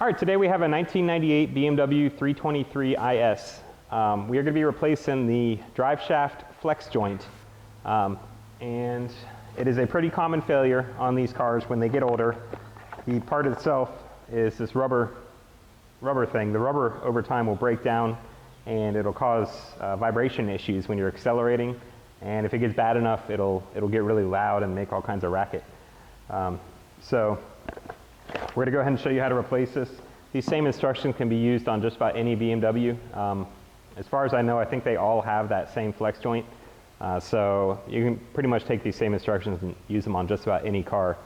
All right, today we have a 1998 BMW 323is. We are going to be replacing the drive shaft flex joint. And it is a pretty common failure on these cars when they get older. The part itself is this rubber thing. The rubber over time will break down and it'll cause vibration issues when you're accelerating. And if it gets bad enough, it'll get really loud and make all kinds of racket. So we're going to go ahead and show you how to replace this. These same instructions can be used on just about any BMW. As far as I know, I think they all have that same flex joint. So you can pretty much take these same instructions and use them on just about any car.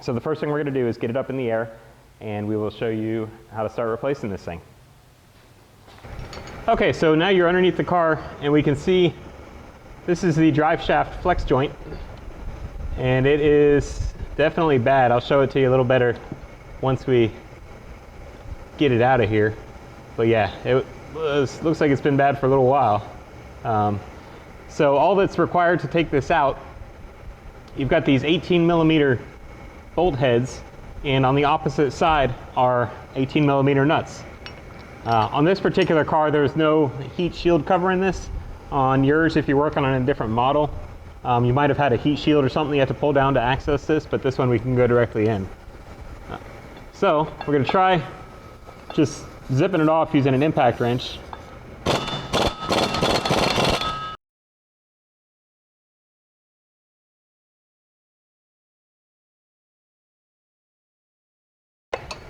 So the first thing we're going to do is get it up in the air, and we will show you how to start replacing this thing. Okay, so now you're underneath the car, and we can see this is the drive shaft flex joint, and it is definitely bad. I'll show it to you a little better once we get it out of here. But yeah, looks like it's been bad for a little while. So all that's required to take this out, you've got these 18mm bolt heads, and on the opposite side are 18mm nuts. On this particular car, there's no heat shield covering this. On yours, if you're working on a different model, you might have had a heat shield or something you have to pull down to access this, but this one we can go directly in. So we're going to try just zipping it off using an impact wrench.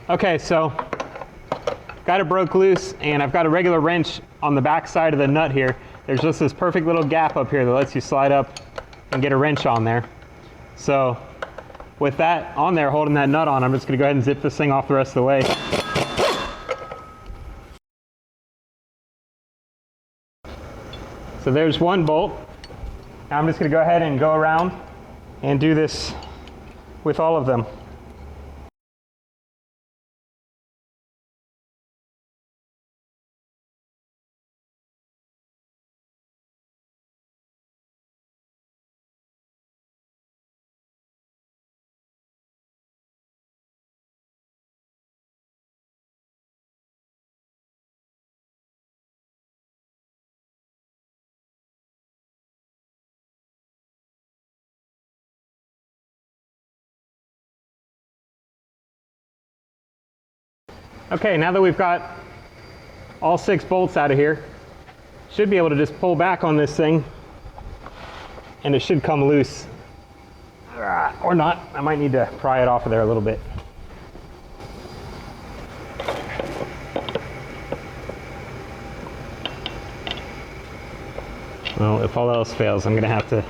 Okay, so got it broke loose, and I've got a regular wrench on the back side of the nut here. There's just this perfect little gap up here that lets you slide up and get a wrench on there. So with that on there, holding that nut on, I'm just going to go ahead and zip this thing off the rest of the way. So there's one bolt. Now I'm just going to go ahead and go around and do this with all of them. Okay, now that we've got all 6 bolts out of here, should be able to just pull back on this thing and it should come loose. Or not, I might need to pry it off of there a little bit. Well, if all else fails, I'm gonna have to,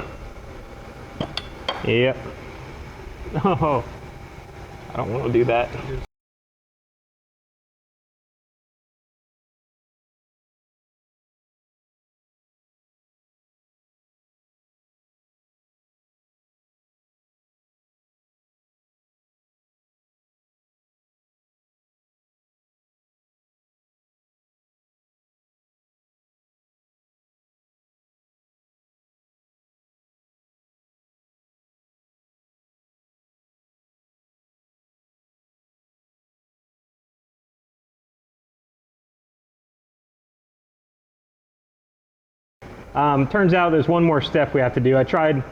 yep. Oh, I don't want to do that. Turns out there's one more step we have to do. I tried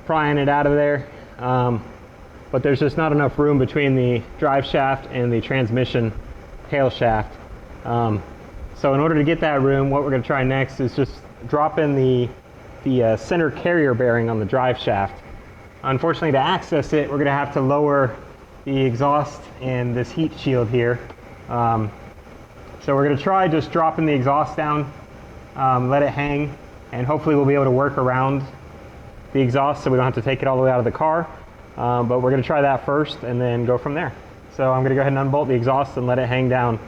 prying it out of there, but there's just not enough room between the drive shaft and the transmission tail shaft. So in order to get that room, what we're going to try next is just drop in the center carrier bearing on the drive shaft. Unfortunately, to access it, we're going to have to lower the exhaust and this heat shield here. So we're going to try just dropping the exhaust down, let it hang, and hopefully we'll be able to work around the exhaust so we don't have to take it all the way out of the car. But we're going to try that first and then go from there. So I'm going to go ahead and unbolt the exhaust and let it hang down.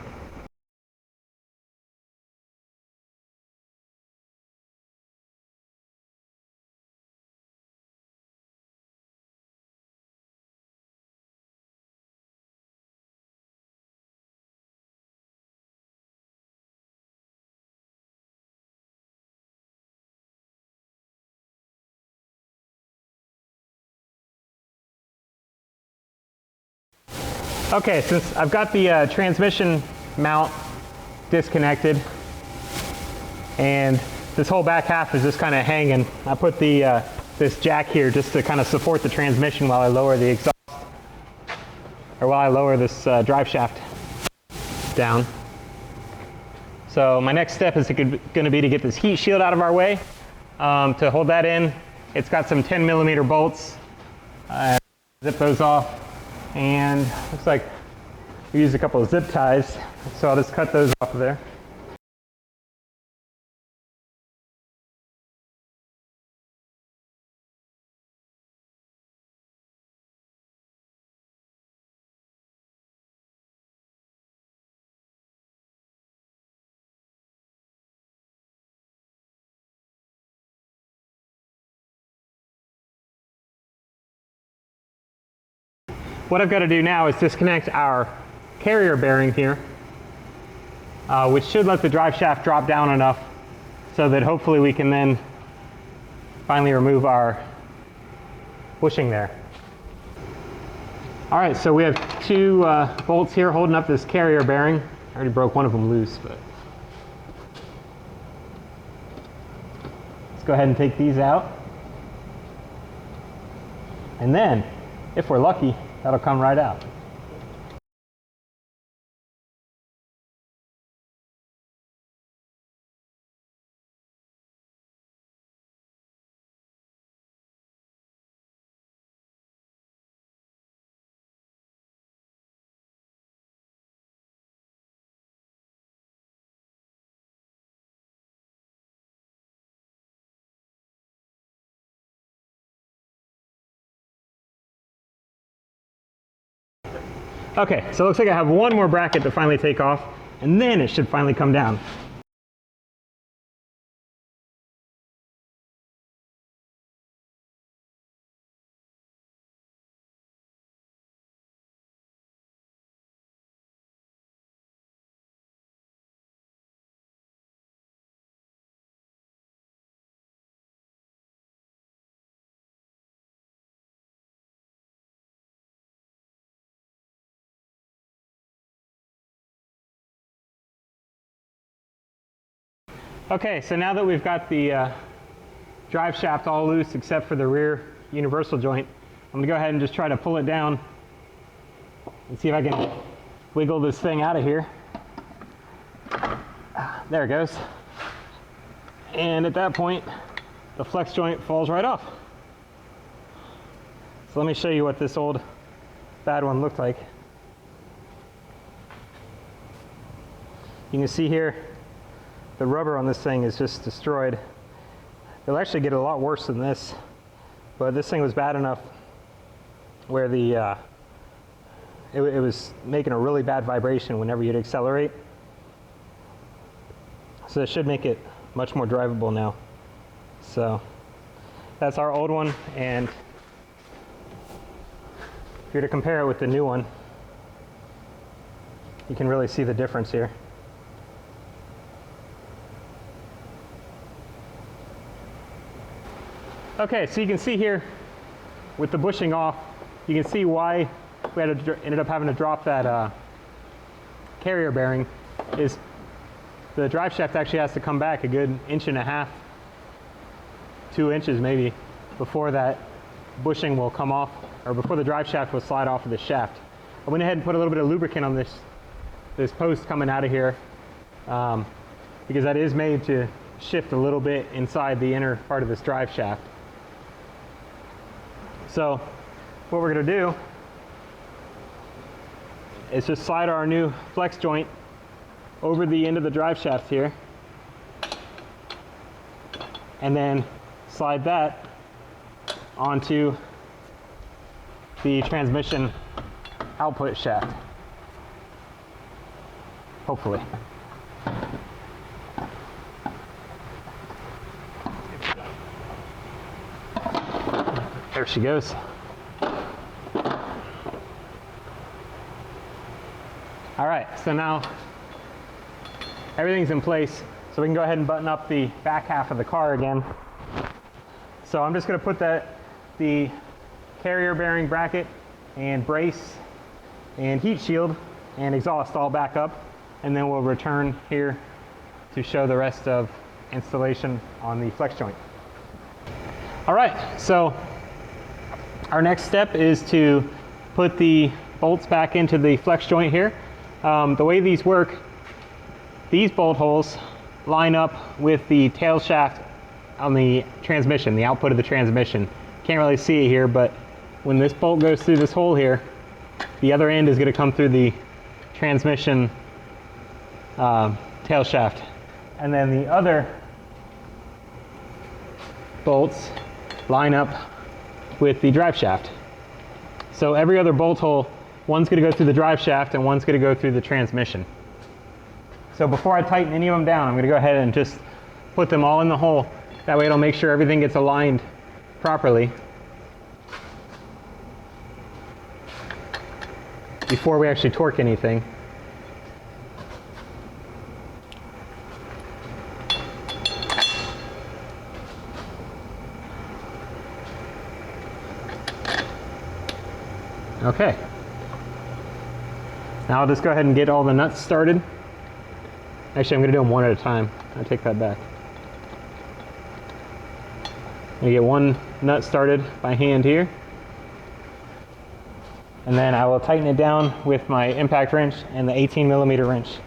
Okay, since I've got the transmission mount disconnected and this whole back half is just kind of hanging, I put the this jack here just to kind of support the transmission while I lower the exhaust, or while I lower this drive shaft down. So my next step is going to be to get this heat shield out of our way. To hold that in, it's got some 10mm bolts. Zip those off, and looks like we used a couple of zip ties, so I'll just cut those off of there. What I've got to do now is disconnect our carrier bearing here, which should let the drive shaft drop down enough so that hopefully we can then finally remove our bushing there. All right, so we have two bolts here holding up this carrier bearing. I already broke one of them loose, but let's go ahead and take these out. And then, if we're lucky, that'll come right out. Okay, so it looks like I have one more bracket to finally take off, and then it should finally come down. Okay, so now that we've got the drive shaft all loose except for the rear universal joint, I'm going to go ahead and just try to pull it down and see if I can wiggle this thing out of here. There it goes. And at that point, the flex joint falls right off. So let me show you what this old bad one looked like. You can see here, the rubber on this thing is just destroyed. It'll actually get a lot worse than this, but this thing was bad enough where the it was making a really bad vibration whenever you'd accelerate. So it should make it much more drivable now. So that's our old one, and if you're to compare it with the new one, you can really see the difference here. Okay, so you can see here with the bushing off, you can see why we ended up having to drop that carrier bearing. Is the drive shaft actually has to come back a good 1.5 inches, 2 inches maybe, before that bushing will come off, or before the drive shaft will slide off of the shaft. I went ahead and put a little bit of lubricant on this post coming out of here, because that is made to shift a little bit inside the inner part of this drive shaft. So what we're going to do is just slide our new flex joint over the end of the drive shaft here, and then slide that onto the transmission output shaft, hopefully. There she goes. All right, so now everything's in place, so we can go ahead and button up the back half of the car again. So I'm just going to put the carrier bearing bracket and brace and heat shield and exhaust all back up, and then we'll return here to show the rest of installation on the flex joint. All right, so our next step is to put the bolts back into the flex joint here. The way these work, these bolt holes line up with the tail shaft on the transmission, the output of the transmission. Can't really see it here, but when this bolt goes through this hole here, the other end is going to come through the transmission tail shaft. And then the other bolts line up with the drive shaft. So every other bolt hole, one's going to go through the drive shaft and one's going to go through the transmission. So before I tighten any of them down, I'm going to go ahead and just put them all in the hole. That way it'll make sure everything gets aligned properly before we actually torque anything. Okay. Now I'll just go ahead and get all the nuts started. Actually, I'm going to do them one at a time. I'll take that back. I'm going to get one nut started by hand here. And then I will tighten it down with my impact wrench and the 18mm wrench.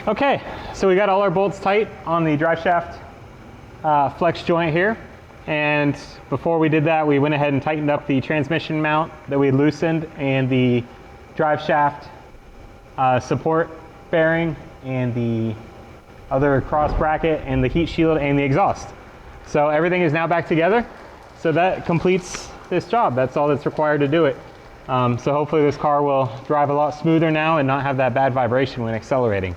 Okay, so we got all our bolts tight on the drive shaft flex joint here. And before we did that, we went ahead and tightened up the transmission mount that we loosened and the drive shaft support bearing and the other cross bracket and the heat shield and the exhaust. So everything is now back together. So that completes this job. That's all that's required to do it. So hopefully this car will drive a lot smoother now and not have that bad vibration when accelerating.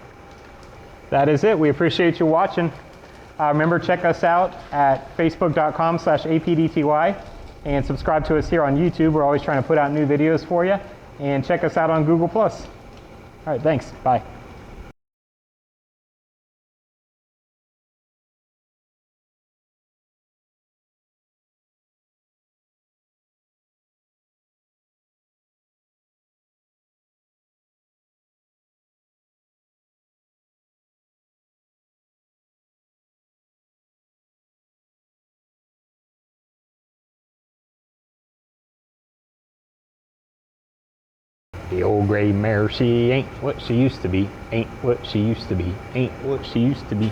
That is it. We appreciate you watching. Remember, check us out at facebook.com/APDTY and subscribe to us here on YouTube. We're always trying to put out new videos for you. And check us out on Google+. All right, thanks. Bye. The old gray mare, she ain't what she used to be, ain't what she used to be, ain't what she used to be.